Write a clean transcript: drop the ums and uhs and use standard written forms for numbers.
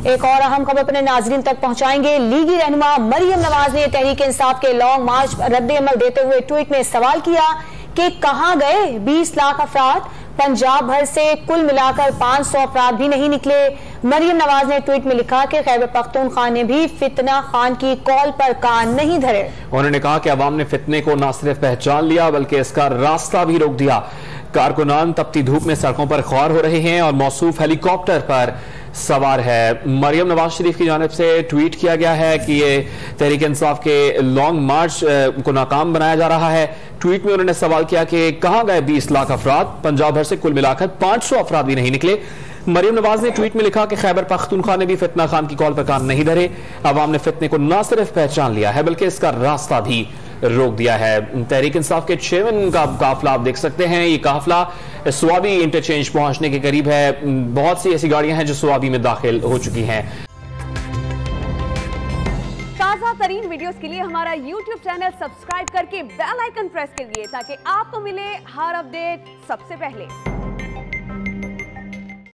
एक और अहम खबर अपने नाजरीन तक पहुंचाएंगे। लीगी रहनुमा मरियम नवाज ने तहरीक इंसाफ के लॉन्ग मार्च पर रद्द-ए-अमल देते हुए ट्वीट में सवाल किया कि कहां गए 20 लाख अफराद। पंजाब भर से कुल मिलाकर 500 अफराद भी नहीं निकले। मरियम नवाज ने ट्वीट में लिखा कि खैबर पख्तूनख्वा ने भी फितना खान की कॉल पर कान नहीं धरे। उन्होंने कहा कि अवाम ने फितने को न सिर्फ पहचान लिया बल्कि इसका रास्ता भी रोक दिया। कारकुनान तपती धूप में सड़कों पर ख्वार हो रहे हैं और मौसूफ हेलीकॉप्टर पर सवार है। मरियम नवाज शरीफ की जानिब से ट्वीट किया गया है कि ये तहरीक इंसाफ के लॉन्ग मार्च को नाकाम बनाया जा रहा है। ट्वीट में उन्होंने सवाल किया कि कहां गए 20 लाख अफराद। पंजाब भर से कुल मिलाकर 500 अफराद भी नहीं निकले। मरियम नवाज ने ट्वीट में लिखा कि खैबर पख्तूनख्वा ने भी फितना खान की कॉल पर कान नहीं धरे। अवाम ने फितने को न सिर्फ पहचान लिया है बल्कि इसका रास्ता भी रोक दिया है। तहरीक इंसाफ के चेयरमैन का काफिला आप देख सकते हैं। ये काफिला स्वाबी इंटरचेंज पहुंचने के करीब है। बहुत सी ऐसी गाड़ियां हैं जो स्वाबी में दाखिल हो चुकी हैं। ताजा तरीन वीडियोस के लिए हमारा YouTube चैनल सब्सक्राइब करके बेल आइकन प्रेस करिए ताकि आपको मिले हर अपडेट सबसे पहले।